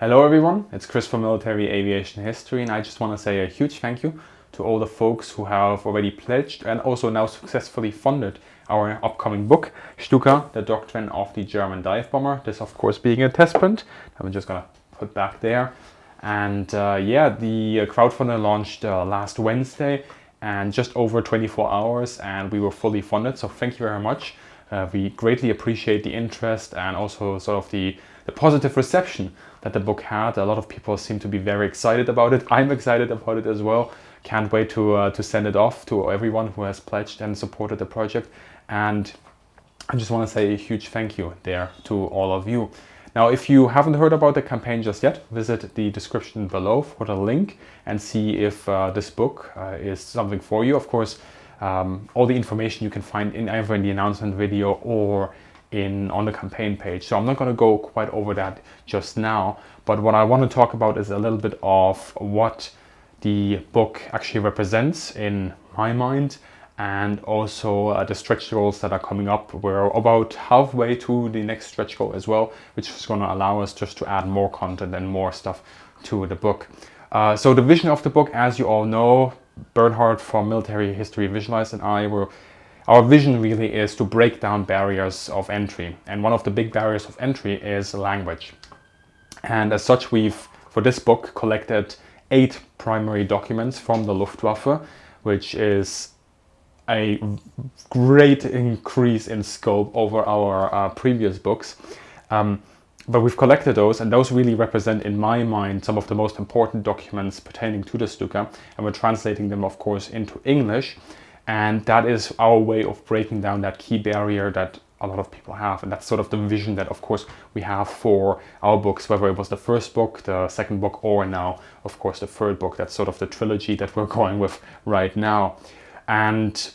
Hello everyone, it's Chris from Military Aviation History, and I just want to say a huge thank you to all the folks who have already pledged and also now successfully funded our upcoming book, Stuka, the Doctrine of the German Dive Bomber. This of course being a test print, I'm just gonna put back there. And the crowdfunding launched last Wednesday and just over 24 hours, and we were fully funded, so thank you very much. We greatly appreciate the interest and also sort of the positive reception that the book had. A lot of people seem to be very excited about it. I'm excited about it as well. Can't wait to send it off to everyone who has pledged and supported the project. And I just want to say a huge thank you there to all of you. Now, if you haven't heard about the campaign just yet, visit the description below for the link and see if this book is something for you. Of course, all the information you can find either in the announcement video or on the campaign page. So I'm not going to go quite over that just now, but what I want to talk about is a little bit of what the book actually represents in my mind, and also the stretch goals that are coming up. We're about halfway to the next stretch goal as well, which is going to allow us just to add more content and more stuff to the book. So the vision of the book, as you all know, Bernhard from Military History Visualized and our vision really is to break down barriers of entry. And one of the big barriers of entry is language. And as such, we've, for this book, collected 8 primary documents from the Luftwaffe, which is a great increase in scope over our previous books. But we've collected those, and those really represent, in my mind, some of the most important documents pertaining to the Stuka. And we're translating them, of course, into English. And that is our way of breaking down that key barrier that a lot of people have. And that's sort of the vision that, of course, we have for our books, whether it was the first book, the second book, or now, of course, the third book. That's sort of the trilogy that we're going with right now. And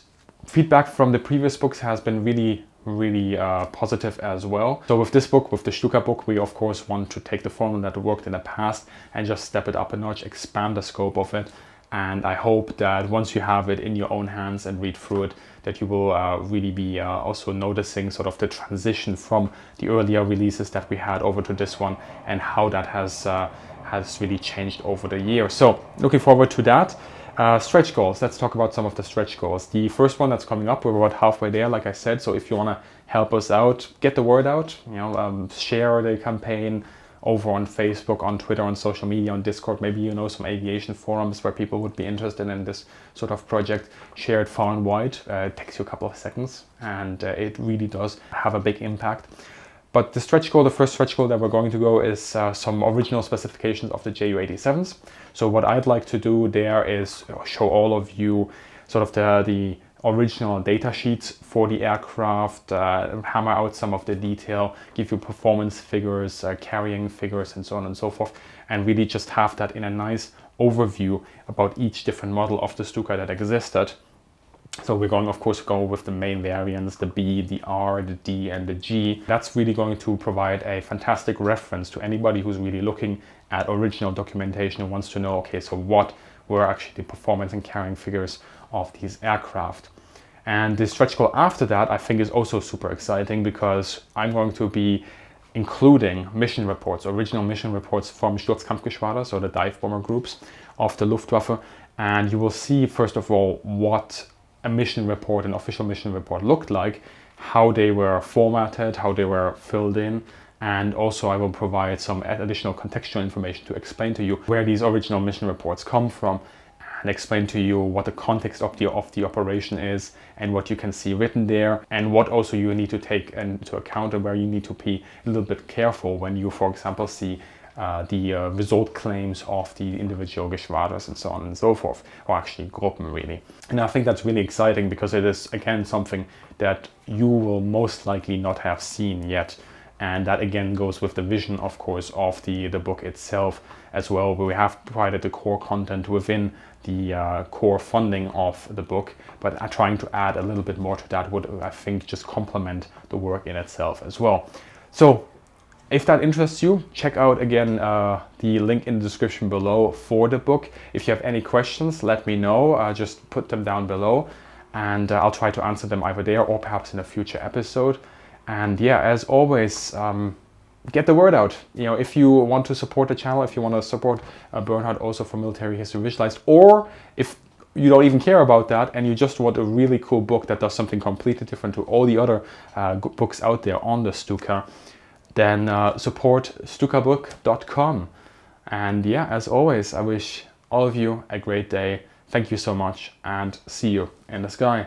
feedback from the previous books has been really positive as well. So with this book, with the Stuka book, we of course want to take the formula that worked in the past and just step it up a notch, expand the scope of it. And I hope that once you have it in your own hands and read through it, that you will really be also noticing sort of the transition from the earlier releases that we had over to this one, and how that has really changed over the year. So looking forward to that. Stretch goals. Let's talk about some of the stretch goals. The first one that's coming up, we're about halfway there, like I said. So if you want to help us out, get the word out, share the campaign over on Facebook, on Twitter, on social media, on Discord. Maybe you know some aviation forums where people would be interested in this sort of project. Share it far and wide. It takes you a couple of seconds, and it really does have a big impact. But the stretch goal, the first stretch goal that we're going to go is some original specifications of the Ju-87s. So what I'd like to do there is show all of you sort of the original data sheets for the aircraft, hammer out some of the detail, give you performance figures, carrying figures, and so on and so forth, and really just have that in a nice overview about each different model of the Stuka that existed. So we're going, of course, go with the main variants, the B, the R, the D, and the G. That's really going to provide a fantastic reference to anybody who's really looking at original documentation and wants to know, okay, so what were actually the performance and carrying figures of these aircraft. And the stretch goal after that, I think, is also super exciting, because I'm going to be including mission reports, original mission reports from Sturzkampfgeschwader, so the dive bomber groups of the Luftwaffe. And you will see, first of all, what a mission report, an official mission report, looked like, how they were formatted, how they were filled in, and also I will provide some additional contextual information to explain to you where these original mission reports come from, and explain to you what the context of the operation is, and what you can see written there, and what also you need to take into account, and where you need to be a little bit careful when you, for example, see the result claims of the individual Geschwaders and so on and so forth, or actually Gruppen really. And I think that's really exciting, because it is, again, something that you will most likely not have seen yet. And that again goes with the vision, of course, of the book itself as well, where we have provided the core content within the core funding of the book, but trying to add a little bit more to that would, I think, just complement the work in itself as well. So if that interests you, check out again the link in the description below for the book. If you have any questions, let me know. Just put them down below, and I'll try to answer them either there or perhaps in a future episode. And yeah, as always, get the word out. You know, if you want to support the channel, if you want to support Bernhard also for Military History Visualized, or if you don't even care about that and you just want a really cool book that does something completely different to all the other books out there on the Stuka, then support stukabook.com. And yeah, as always, I wish all of you a great day. Thank you so much, and see you in the sky.